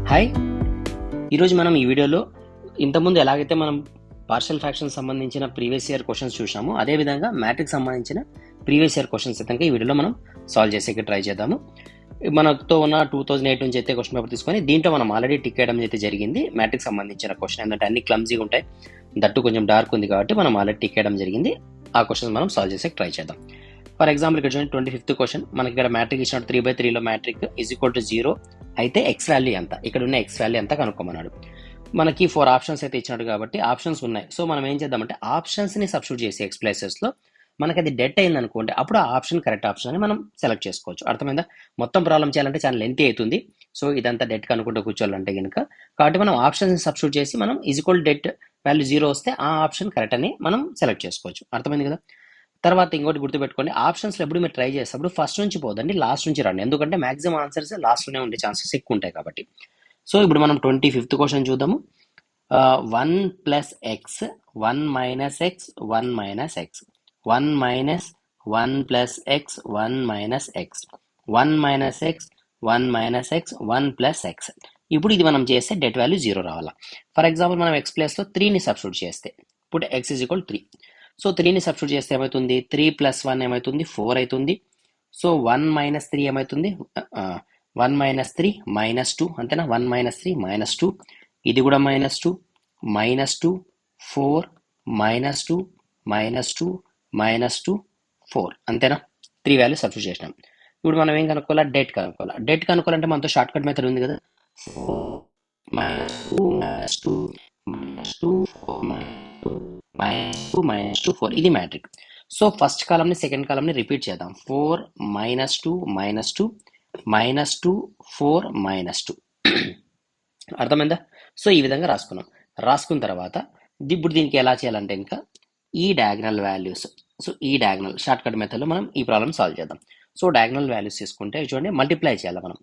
Hi, ఈరోజు మనం ఈ వీడియోలో ఇంతకుముందు ఎలాగైతే మనం పార్షల్ ఫ్రాక్షన్ సంబంధించిన ప్రీవియస్ ఇయర్ క్వశ్చన్స్ చూసాము, అదేవిధంగా మ్యాట్రిక్స్ సంబంధించిన ప్రీవియస్ ఇయర్ క్వశ్చన్స్ అయితే ఈ వీడియోలో మనం సాల్వ్ చేసేకి ట్రై చేద్దాము. మనతో ఉన్న 2008 నుంచి అయితే క్వశ్చన్ పేపర్ తీసుకొని దీంట్లో మనం ఆల్రెడీ టిక్ చేయడం అయితే జరిగింది. మ్యాట్రిక్స్ సంబంధించిన క్వశ్చన్ ఏంటంటే అన్ని క్లమ్జీగా ఉంటాయి, దట్టు కొంచెం డార్క్ ఉంది కాబట్టి మనం ఆల్రెడీ టిక్ చేయడం జరిగింది. ఆ క్వశ్చన్స్ మనం సాల్వ్ చేసేకి ట్రై చేద్దాం. ఫర్ ఎగ్జాంపుల్ ఇక్కడ చూడండి 25th క్వశ్చన్. మనకి ఇక్కడ మ్యాట్రిక్ ఇచ్చినట్టు 3/3లో మ్యాట్రిక్ =0 అయితే ఎక్స్ వాల్యూ ఎంత, ఇక్కడ ఉన్న ఎక్స్ వాల్యూ ఎంత కనుక్కోమన్నాడు. మనకి 4 ఆప్షన్స్ అయితే ఇచ్చినాడు కాబట్టి ఆప్షన్స్ ఉన్నాయి. సో మనం ఏం చేద్దామంటే ఆప్షన్స్ని సబ్స్టిట్యూట్ చేసి ఎక్స్ ప్లేసెస్లో మనకి అది డెట్ అయింది అనుకోండి, అప్పుడు ఆ ఆప్షన్ కరెక్ట్ ఆప్షన్ అని మనం సెలెక్ట్ చేసుకోవచ్చు. అర్థమైందా? మొత్తం ప్రాబ్లం చేయాలంటే చాలా లెంతీ అవుతుంది. సో ఇదంతా డెట్ కనుక్కుంటూ కూర్చోవాలంటే కనుక కాబట్టి మనం ఆప్షన్స్ సబ్స్టిట్యూట్ చేసి మనం డెట్ వాల్యూ 0 వస్తే ఆ ఆప్షన్ కరెక్ట్ అని మనం సెలెక్ట్ చేసుకోవచ్చు. అర్థమైంది కదా? తర్వాత ఇంకోటి గుర్తుపెట్టుకోండి, ఆప్షన్స్లో ఎప్పుడు మీరు ట్రై చేసేటప్పుడు ఫస్ట్ నుంచి పోదండి, లాస్ట్ నుంచి రండి. ఎందుకంటే మాక్సిమం ఆన్సర్స్ లాస్ట్లోనే ఉండే ఛాన్సెస్ ఎక్కువ ఉంటాయి కాబట్టి. సో ఇప్పుడు మనం 25th క్వశ్చన్ చూద్దాము. 1 + x 1 - x 1 - x 1 - 1 + x 1 - x 1 - x 1 - x 1 + x. ఇప్పుడు ఇది మనం చేస్తే డెట్ వాల్యూ 0 రావాలా. ఫర్ ఎగ్జాంపుల్ మనం ఎక్స్ ప్లేస్లో 3ని సబ్స్టిట్యూట్ చేస్తే ఇప్పుడు x = 3. సో 3ని సబ్స్టిట్యూట్ చేస్తే ఏమవుతుంది? 3 + 1 ఏమవుతుంది? 4 అవుతుంది. సో 1 - 3 ఏమవుతుంది? 1 - 3 -2 అంతేనా? 1 - 3 -2, ఇది కూడా -2 -2 4 -2 -2 -2 4 అంతేనా? 3 వాల్యూ సబ్స్టిట్యూట్ చేసినాం. ఇప్పుడు మనం ఏం కనుక్కోవాలా? డెట్ కనుక్కోవాలా. డెట్ కనుక్కోవాలంటే మనతో షార్ట్ కట్ మెథడ్ ఉంది కదా. 4 -2 -2 -2 4 -2 4 ఇది మ్యాట్రిక్. సో ఫస్ట్ కాలమ్ని సెకండ్ కాలమ్ని రిపీట్ చేద్దాం. 4 -2 -2 -2 4 -2 అర్థమైందా? సో ఈ విధంగా రాసుకున్న తర్వాత ఇప్పుడు దీనికి ఎలా చేయాలంటే ఇంకా ఈ డయాగ్నల్ వాల్యూస్, సో ఈ డయాగ్నల్ షార్ట్ కట్ మెథడ్లో మనం ఈ ప్రాబ్లమ్ సాల్వ్ చేద్దాం. సో డయాగ్నల్ వాల్యూస్ తీసుకుంటే చూడండి, మల్టిప్లై చేయాలి మనం.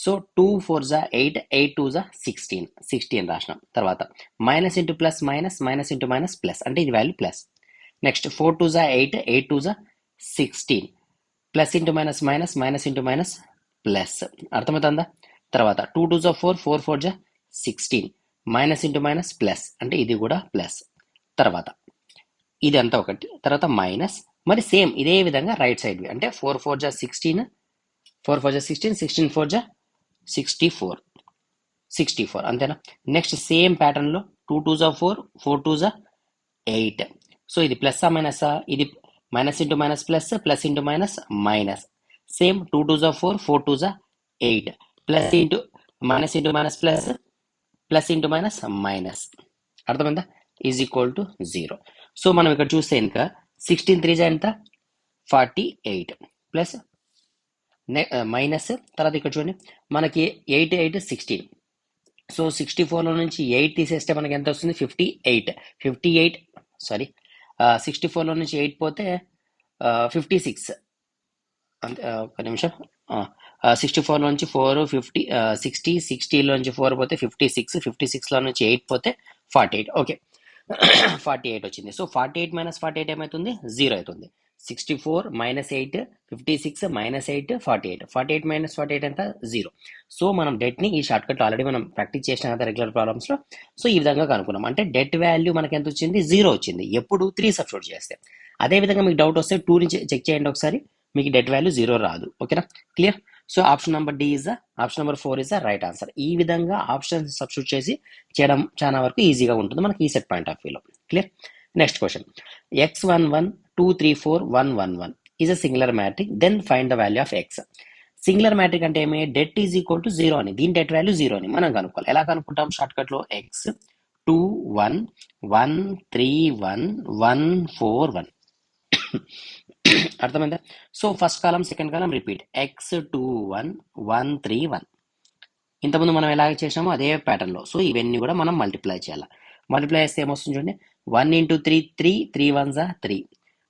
సో 2 4 8 8 2 16 16 రాసినాం. తర్వాత minus into plus minus, minus into minus plus, అంటే ఇది value plus. Next 4 2 8 8 2 16 plus into minus minus, minus into minus plus. అర్థమవుతుందా? తర్వాత 2 2 4 4 4 16 మైనస్ ఇంటూ మైనస్ ప్లస్, అంటే ఇది కూడా ప్లస్. తర్వాత ఇది అంతా ఒకటి, తర్వాత మైనస్. మరి సేమ్ ఇదే విధంగా రైట్ సైడ్ అంటే 4 4 16 4 4 16 16 4 64 64 అంతేనా? నెక్స్ట్ సేమ్ ప్యాటర్న్లో 2 2 4 4 2 8. సో ఇది ప్లస్ మైనసా? ఇది minus into minus plus, plus into minus minus. Same 2 2 4 4 2 8 plus into minus into minus plus, plus into minus minus. అర్థమైందా? = 0. సో మనం ఇక్కడ చూస్తే ఇంకా 16 3 ఎంత? 48 ప్లస్ మైనస్. తర్వాత ఇక్కడ చూడండి మనకి 8 8 16. సో 64లో నుంచి 8 తీసేస్తే మనకి ఎంత వస్తుంది? 58 సారీ 64లో నుంచి 8 పోతే 56 అంతే. ఒక నిమిషం. 64లో నుంచి 4 50 60 60లో నుంచి 4 పోతే 56 56లో నుంచి 8 పోతే 48. ఓకే 48 వచ్చింది. సో 48 - 48 ఏమవుతుంది? 0 అవుతుంది. 64 - 8 56 - 8 48 48 - 48 ఎంత? 0. సో మనం డెట్ని ఈ షార్ట్ కట్ ఆల్రెడీ మనం ప్రాక్టీస్ చేసిన కదా రెగ్యులర్ ప్రాబ్లమ్స్లో. సో ఈ విధంగా కనుక్కున్నాం. అంటే డెట్ వాల్యూ మనకి ఎంత వచ్చింది? 0 వచ్చింది. ఎప్పుడు? 3 సబ్స్టిట్యూట్ చేస్తే. అదేవిధంగా మీకు డౌట్ వస్తే 2 నుంచి చెక్ చేయండి ఒకసారి, మీకు డెట్ వాల్యూ 0 రాదు. ఓకేనా? Clear? So option number D option number 4 is the right answer. ఈ విధంగా ఆప్షన్స్ సబ్స్టిట్యూట్ చేసి చేయడం చాలా వరకు ఈజీగా ఉంటుంది మనకి ఈ సెట్ పాయింట్ ఆఫ్ వ్యూలో. Clear? Next question. x11 2 3 4 1 1 1 is a singular matrix, then find the value of x. Singular matrix అంటే ఏమి? డెట్ = 0 అని, దీని డెట్ వాల్యూ 0 అని మనం కనుక్కోవాలి. ఎలా కనుక్కుంటాం? షార్ట్ కట్లో x 2 1 1 3 1 1 4 1. అర్థమైందా? సో ఫస్ట్ కాలం సెకండ్ కాలం రిపీట్ x21 1 3 1. ఇంతకుముందు మనం ఎలా చేసామో అదే ప్యాటర్న్లో. సో ఇవన్నీ కూడా మనం మల్టిప్లై చేయాలి. మల్టిప్లై చేస్తే ఏమొస్తుంది చూడండి, 1 × 3 3 3 1 3.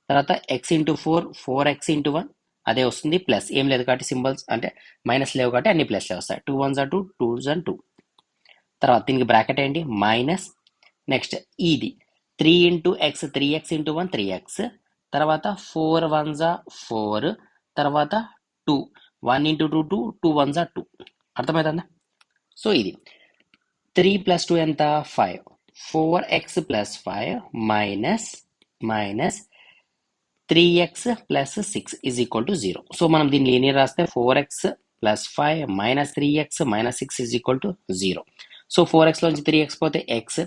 తర్వాత x × 4 4x × 1 అదే వస్తుంది. ప్లస్ ఏం లేదు కాబట్టి సింబల్స్ అంటే మైనస్ లేవు కాబట్టి అన్ని ప్లస్లే వస్తాయి. 2 1 2 2 2. తర్వాత దీనికి బ్రాకెట్ ఏంటి? మైనస్. నెక్స్ట్ ఇది 3 × x 3x × 1 3x. తర్వాత 4 1 4. తర్వాత 2 1 × 2 2 2 1 2. అర్థమవుతుందా? సో ఇది 3 ప్లస్ 2 ఎంత 5. 4x plus 5 minus 3x plus 6 is equal to 0. So మనం దీన్ని లీనియర్ రాస్తే 4x plus 5 minus 3x minus 6 is equal to 0. So 4x లోంచి 3x పోతే x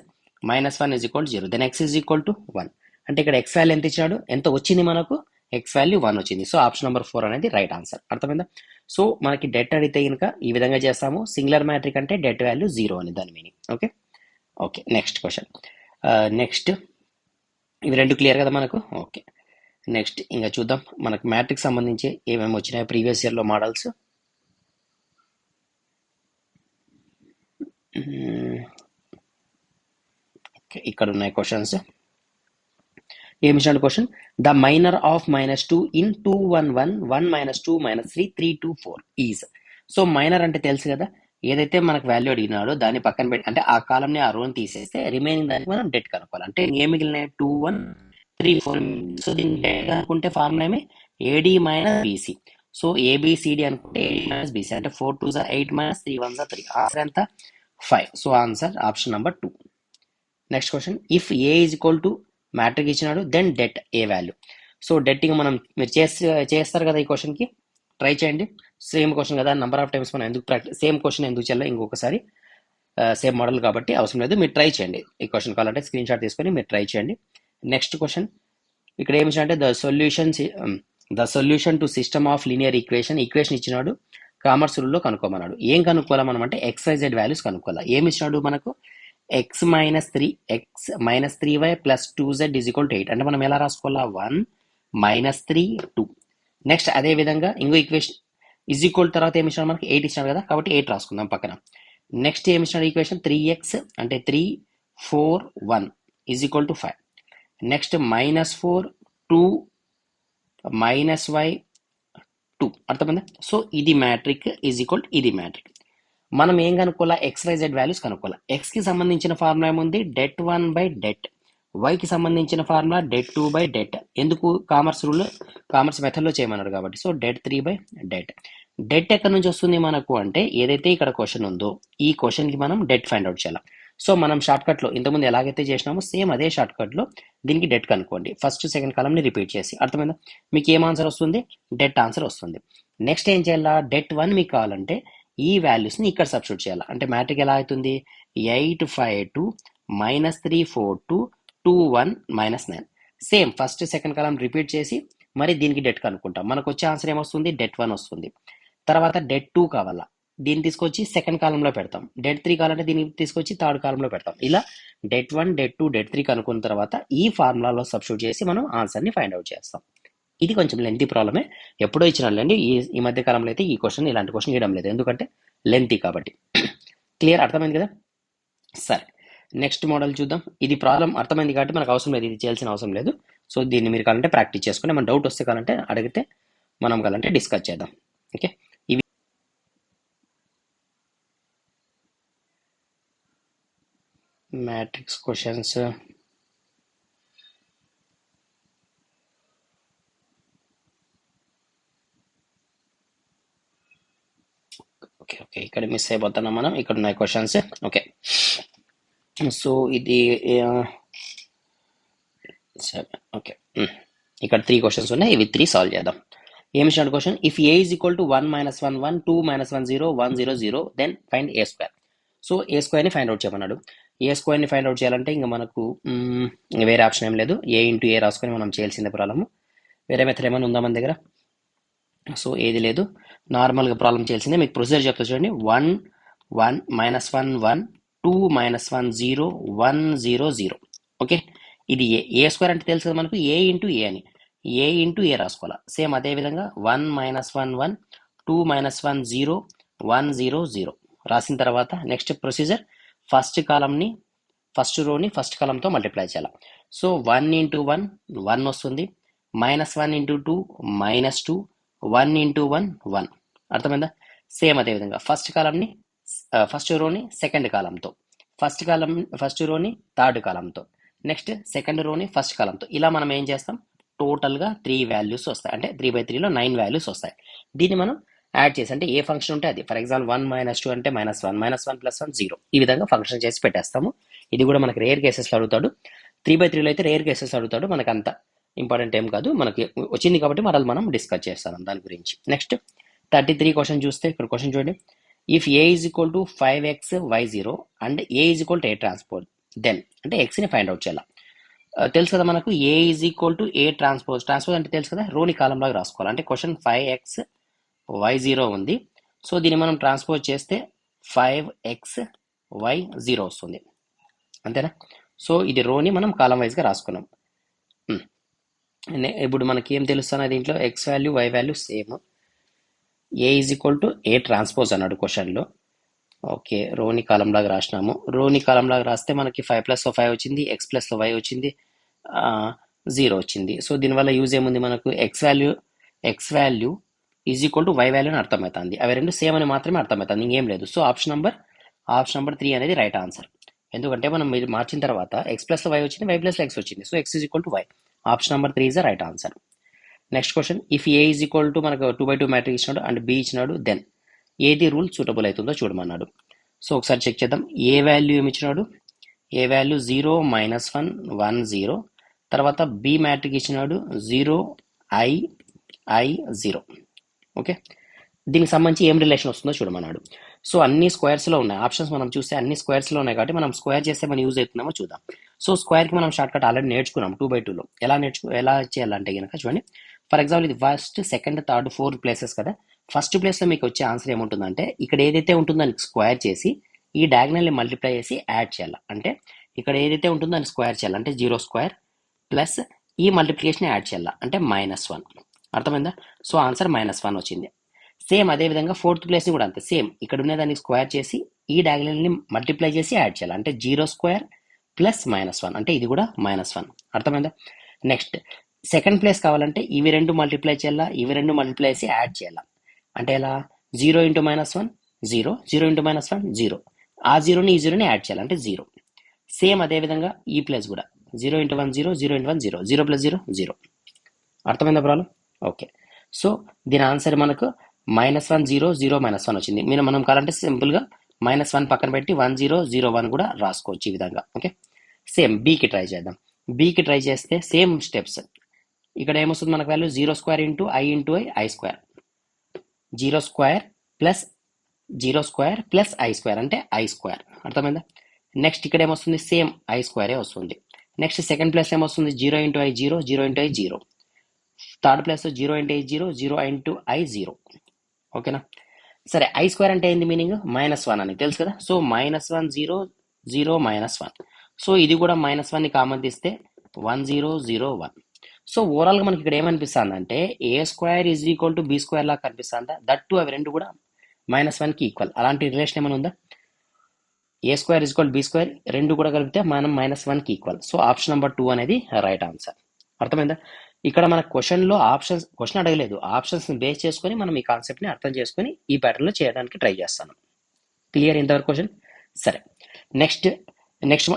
minus 1 is equal to 0. Then x is equal to 1. అంటే ఇక్కడ x value ఎంత ఇచ్చాడు, ఎంత వచ్చింది మనకు, x వాల్యూ 1 వచ్చింది. సో ఆప్షన్ నెంబర్ 4 అనేది రైట్ ఆన్సర్. అర్థమైందా? సో మనకి డెట్ అడిగితే కనుక ఈ విధంగా చేస్తాము. సింగులర్ మ్యాట్రిక్ అంటే డెట్ వాల్యూ 0 అని దాని meaning. Okay okay next question. Next ఇవి రెండు క్లియర్ కదా మనకు. ఓకే నెక్స్ట్ ఇంకా చూద్దాం మనకు మ్యాట్రిక్స్ సంబంధించి ఏమేమి వచ్చినాయి ప్రీవియస్ ఇయర్లో మోడల్స్. ఓకే ఇక్కడ ఉన్నాయి క్వశ్చన్స్. ఏమి ఇచ్చిన question, the minor of -2 in 2 1 1 1 -2 -3 3 2 4 is. So minor అంటే తెలుసు కదా, ఏదైతే మనకు వాల్యూ అడిగినాడో దాన్ని పక్కన పెట్టి అంటే ఆ కాలంని ఆ రోని తీసేస్తే రిమైనింగ్ దానికి మనం డెట్ కనుక్కోవాలి. అంటే ఏ మిగిలినాయి 2 1 3 4. సో దీన్ని డెట్ అనుకుంటే ఫార్ములా ఏమి AD minus BC. So ABCD అనుకుంటే ఏడి మైనస్ బీసీ అంటే 4 2 8 3 1 3. ఆన్సర్ ఎంత 5. So answer option number 2. Next question, if A is equal to matrix ఇచ్చినాడు then det A value. So det ఇంకా మనం మీరు చేస్తారు కదా ఈ క్వశ్చన్కి, ట్రై చేయండి. సేమ్ క్వశ్చన్ కదా, నెంబర్ ఆఫ్ టైమ్స్ మనం ఎందుకు ప్రాక్టీస్, సేమ్ క్వశ్చన్ ఎందుకు చేయాలి ఇంకొకసారి, సేమ్ మోడల్ కాబట్టి అవసరం లేదు. మీరు ట్రై చేయండి. ఈ క్వశ్చన్ కావాలంటే స్క్రీన్ షాట్ తీసుకొని మీరు ట్రై చేయండి. నెక్స్ట్ క్వశ్చన్ ఇక్కడ ఏమి ఇచ్చినట్టే the solution to system of linear equation ఇచ్చినాడు, కామర్స్ రూల్లో కనుక్కోమన్నాడు. ఏం కనుక్కోవాలి మనం అంటే XYZ వాల్యూస్ కనుక్కోవాలి. ఏమి ఇచ్చినాడు మనకు x minus 3y plus 2z is equal to 8. అంటే మనం ఎలా రాసుకోవాలా 1 minus 3 2. నెక్స్ట్ అదే విధంగా ఇంకో ఈక్వేషన్ ఈజ్ ఈక్వల్ తర్వాత ఏమి ఇచ్చినాడు మనకి 8 ఇచ్చినాడు కదా, కాబట్టి 8 రాసుకుందాం పక్కన. నెక్స్ట్ ఏమి ఇచ్చినాడు ఈక్వేషన్ 3x అంటే 3 4 1 is equal to 5. Next -4 2 minus y 2. అర్థమైందా? సో ఇది మ్యాట్రిక్ ఈజ్ ఈక్వల్ ఇది మ్యాట్రిక్. మనం ఏం కనుక్కోవాలా XYZ వాల్యూస్ కనుక్కోవాలా. ఎక్స్కి సంబంధించిన ఫార్ములా ఏముంది డెట్ 1 బై డెట్, వైకి సంబంధించిన ఫార్ములా డెట్ 2 బై డెట్. ఎందుకు కామర్స్ మెథడ్లో చేయమన్నాడు కాబట్టి. So det 3 by det. Debt ఎక్కడి నుంచి వస్తుంది మనకు అంటే ఏదైతే ఇక్కడ క్వశ్చన్ ఉందో ఈ క్వశ్చన్కి మనం డెట్ ఫైండ్ అవుట్ చేయాలి. సో మనం షార్ట్కట్లో ఇంతకుముందు ఎలాగైతే చేసినామో సేమ్ అదే షార్ట్కట్లో దీనికి డెట్ కనుక్కోండి. ఫస్ట్ సెకండ్ కాలంని రిపీట్ చేసి. అర్థమైందా? మీకు ఏం ఆన్సర్ వస్తుంది, డెట్ ఆన్సర్ వస్తుంది. నెక్స్ట్ ఏం చేయాలా, డెట్ 1 మీకు కావాలంటే ఈ వాల్యూస్ని ఇక్కడ సబ్స్టిట్యూట్ చేయాలి. అంటే మ్యాట్రిక్ ఎలా అవుతుంది 8 5 2 -3 4 2 2 1 -9. Same first second column repeat చేసి మరి దీనికి డెట్ కనుక్కుంటాం. మనకు వచ్చే ఆన్సర్ ఏమొస్తుంది డెట్ 1 వస్తుంది. తర్వాత డెట్ 2 కావాలా, దీన్ని తీసుకొచ్చి సెకండ్ కాలంలో పెడతాం. డెట్ 3 కావాలంటే దీన్ని తీసుకొచ్చి థర్డ్ కాలంలో పెడతాం. ఇలా డెట్ 1 డెట్ 2 డెట్ 3 కనుక్కున్న తర్వాత ఈ ఫార్ములాలో సబ్స్టిట్యూట్ చేసి మనం ఆన్సర్ని ఫైండ్ అవుట్ చేస్తాం. ఇది కొంచెం లెంతీ ప్రాబ్లమే, ఎప్పుడో ఇచ్చినాలండి. ఈ మధ్య కాలంలో అయితే ఈ క్వశ్చన్ ఇలాంటి క్వశ్చన్ ఇవ్వడం లేదు, ఎందుకంటే లెంతీ కాబట్టి. క్లియర్, అర్థమైంది కదా? సరే నెక్స్ట్ మోడల్ చూద్దాం. ఇది ప్రాబ్లం అర్థమైంది కాబట్టి మనకు అవసరం లేదు, ఇది చేయాల్సిన అవసరం లేదు. సో దీన్ని మీరు కావాలంటే ప్రాక్టీస్ చేసుకుని మన డౌట్ వస్తే కావాలంటే అడిగితే మనం కావాలంటే డిస్కస్ చేద్దాం. ఓకే ఇవి మ్యాట్రిక్స్ క్వశ్చన్స్. ఓకే ఓకే ఇక్కడ మిస్ అయిపోతున్నాం మనం. ఇక్కడ ఉన్నాయి క్వశ్చన్స్. ఓకే సో ఇది ఓకే ఇక్కడ 3 క్వశ్చన్స్ ఉన్నాయి, ఇవి 3 సాల్వ్ చేద్దాం. ఏమి ఇచ్చిన question, if A is equal to 1 -1 1 2 -1 0 1 0 0 then find A square. So A స్క్వేర్ని ఫైండ్ అవుట్ చేయమన్నాడు. ఏ స్క్వేర్ని ఫైండ్ అవుట్ చేయాలంటే ఇంకా మనకు వేరే ఆప్షన్ ఏం లేదు, ఏ ఇంటూ ఏ రాసుకొని మనం చేయాల్సిందే ప్రాబ్లము. వేరే మెథడ్ ఏమైనా ఉందా మన దగ్గర? సో ఏది లేదు, నార్మల్గా ప్రాబ్లం చేయాల్సిందే. మీకు ప్రొసీజర్ చెప్తా చూడండి. 1 1 -1 1 2 -1 0 1 0 0. ఓకే ఇది ఏ స్క్వేర్ అంటే తెలుసు కదా మనకు, ఏ ఇంటూ ఏ అని, ఏ ఇంటూ ఏ రాసుకోవాలి. సేమ్ అదే విధంగా 1 -1 1 2 -1 0 1 0 0 రాసిన తర్వాత నెక్స్ట్ ప్రొసీజర్ ఫస్ట్ కాలంని ఫస్ట్ రోని ఫస్ట్ కాలంతో మల్టిప్లై చేయాలి. సో 1 ఇంటూ 1 1 వస్తుంది, -1 ఇంటూ 2 -2 1 ఇంటూ 1 1. అర్థమైందా? సేమ్ అదే విధంగా ఫస్ట్ కాలంని ఫస్ట్ రోని సెకండ్ కాలంతో, ఫస్ట్ రోని థర్డ్ కాలంతో, నెక్స్ట్ సెకండ్ రోని ఫస్ట్ కాలంతో. ఇలా మనం ఏం చేస్తాం, టోటల్గా 3 వాల్యూస్ వస్తాయి. అంటే 3 by 3లో 9 వాల్యూస్ వస్తాయి. దీన్ని మనం యాడ్ చేసి అంటే ఏ ఫంక్షన్ ఉంటే అది. ఫర్ ఎగ్జాంపుల్ 1 - 2 అంటే -1, -1 + 1 0. ఈ విధంగా ఫంక్షన్ చేసి పెట్టేస్తాము. ఇది కూడా మనకి రేర్ కేసెస్లో అడుగుతాడు. 3/3లో అయితే రేర్ కేసెస్ అడుగుతాడు. మనకు అంత ఇంపార్టెంట్ ఏం కాదు, మనకి వచ్చింది కాబట్టి మనం డిస్కస్ చేస్తాం దాని గురించి. నెక్స్ట్ 33 క్వశ్చన్ చూస్తే, ఇక్కడ క్వశ్చన్ చూడండి. If A is equal to 5x/y0 and A is equal to A transpose, then అంటే ఎక్స్ని ఫైండ్ అవుట్ చేయాలి. తెలుసు కదా మనకు, A is equal to A transpose. Transpose అంటే తెలుసు కదా, రోని కాలంలాగా రాసుకోవాలి. అంటే క్వశ్చన్ 5x/y0 ఉంది. సో దీన్ని మనం ట్రాన్స్పోజ్ చేస్తే 5x/y0 వస్తుంది, అంతేనా? సో ఇది రోని మనం కాలం వైజ్గా రాసుకున్నాం. ఇప్పుడు మనకి ఏం తెలుస్తున్నా దీంట్లో, X value Y value same. A is equal to A transpose అన్నాడు క్వశ్చన్లో. ఓకే, రోని కాలంలాగా రాసినాము. రోని కాలంలాగా రాస్తే మనకి 5 + 5 వచ్చింది, x + y వచ్చింది, 0 వచ్చింది. సో దీనివల్ల యూజ్ ఏముంది మనకు, X value is equal to Y value అని అర్థమవుతుంది. అవి రెండు సేమ్ అని మాత్రమే అర్థమవుతుంది, ఇంకేం లేదు. సో ఆప్షన్ నెంబర్ 3 అనేది రైట్ ఆన్సర్. ఎందుకంటే మనం మీరు మార్చిన తర్వాత x + y వచ్చింది, y + x వచ్చింది. So x is equal to y. Option number 3 is the right answer. Next question, if A is equal to మనకు 2/2 మ్యాట్రిక్స్ ఇచ్చినాడు అండ్ బి ఇచ్చినాడు, దెన్ ఏది రూల్ సూటబుల్ అవుతుందో చూడమన్నాడు. సో ఒకసారి చెక్ చేద్దాం. ఏ value ఏమి ఇచ్చినాడు, ఏ వాల్యూ 0 - 1 1 0. తర్వాత బి మ్యాట్రిక్ ఇచ్చినాడు 0 I 0. ఓకే, దీనికి సంబంధించి ఏం రిలేషన్ వస్తుందో చూడమన్నాడు. సో అన్ని స్క్వేర్స్లో ఉన్నాయి ఆప్షన్స్, మనం చూస్తే అన్ని స్క్వేర్స్లో ఉన్నాయి కాబట్టి మనం స్క్వేర్ చేస్తే మనం యూజ్ అవుతుందేమో చూద్దాం. సో స్క్వేర్కి మనం షార్ట్ కట్ ఆల్రెడీ నేర్చుకున్నాం 2/2లో. ఎలా చేయాలంటే కనుక చూడండి. ఫర్ ఎగ్జాంపుల్ ఇది ఫస్ట్, సెకండ్, థర్డ్, 4 ప్లేసెస్ కదా. ఫస్ట్ ప్లేస్లో మీకు వచ్చే ఆన్సర్ ఏముంటుందంటే, ఇక్కడ ఏదైతే ఉంటుందో దానికి స్క్వేర్ చేసి ఈ డయాగ్నల్ని మల్టిప్లై చేసి యాడ్ చేయాలి. అంటే ఇక్కడ ఏదైతే ఉంటుందో దాన్ని స్క్వేర్ చేయాలి, అంటే 0² ప్లస్ ఈ మల్టిప్లికేషన్ యాడ్ చేయాలి, అంటే -1. అర్థమైందా? సో ఆన్సర్ -1 వచ్చింది. సేమ్ అదేవిధంగా ఫోర్త్ ప్లేస్ని కూడా అంతే, సేమ్ ఇక్కడ ఉన్న దాన్ని స్క్వేర్ చేసి ఈ డయాగ్నల్ని మల్టిప్లై చేసి యాడ్ చేయాలి, అంటే 0² ప్లస్ -1, అంటే ఇది కూడా -1. అర్థమైందా? నెక్స్ట్ సెకండ్ ప్లేస్ కావాలంటే ఇవి రెండు మల్టిప్లై చేయాలా, ఇవి రెండు మల్టిప్లై చేసి యాడ్ చేయాలా, అంటే ఎలా, 0 × -1 0, 0 × -1 0. ఆ జీరోని ఈ జీరోని యాడ్ చేయాలి, అంటే 0. సేమ్ అదేవిధంగా ఈ ప్లేస్ కూడా 0 × 1 0, 0 × 1 0, 0 + 0 0. అర్థమైందా ప్రాబ్లం? ఓకే, సో దీని ఆన్సర్ మనకు -1 0 0 -1 వచ్చింది. మనం కావాలంటే సింపుల్గా -1 పక్కన పెట్టి 1 0 0 1 కూడా రాసుకోవచ్చు ఈ విధంగా. ఓకే, సేమ్ బీకి ట్రై చేద్దాం. బీకి ట్రై చేస్తే సేమ్ స్టెప్స్. ఇక్కడ ఏమొస్తుంది మనకు value, 0² × I × I 2, 0² plus 0² plus I² అంటే I². అర్థమైందా? నెక్స్ట్ ఇక్కడ ఏమొస్తుంది, సేమ్ I² వస్తుంది. నెక్స్ట్ సెకండ్ ప్లేస్ ఏమొస్తుంది, 0 × I 0, 0 × I 0. Third place 0 × I 0, 0 × I 0. ఓకేనా? సరే, I² అంటే ఏంది మీనింగ్, -1 అని తెలుసు కదా. సో -1 0 0 -1. సో ఇది కూడా -1ని కామన్ తీస్తే 1 0 0 1. సో ఓవరాల్గా మనకి ఇక్కడ ఏమనిపిస్తుంది అంటే, A² is equal to B² లాగా కనిపిస్తుందా? దట్టు అవి రెండు కూడా -1కి ఈక్వల్. అలాంటి రిలేషన్ ఏమైనా ఉందా? A² ఈజ్ ఈక్వల్ B² రెండు కూడా కలిపితే మనం -1కి ఈక్వల్. సో ఆప్షన్ నెంబర్ 2 అనేది రైట్ ఆన్సర్. అర్థమైందా? ఇక్కడ మన క్వశ్చన్లో క్వశ్చన్ అడగలేదు, ఆప్షన్స్ని బేస్ చేసుకొని మనం ఈ కాన్సెప్ట్ని అర్థం చేసుకొని ఈ ప్యాటర్న్లో చేయడానికి ట్రై చేస్తాను. క్లియర్ ఇంతవరకు క్వశ్చన్? సరే, నెక్స్ట్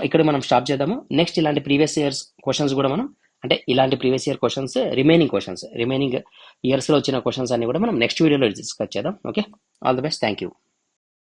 ఇక్కడ మనం స్టాప్ చేద్దాము. నెక్స్ట్ ఇలాంటి ప్రీవియస్ ఇయర్స్ క్వశ్చన్స్ కూడా మనం, అంటే ఇలాంటి ప్రీవియస్ ఇయర్ క్వశ్చన్స్, రిమైనింగ్ ఇయర్స్లో వచ్చిన క్వశ్చన్స్ అన్ని కూడా మనం నెక్స్ట్ వీడియోలో డిస్కస్ చేద్దాం. Okay, all the best, thank you.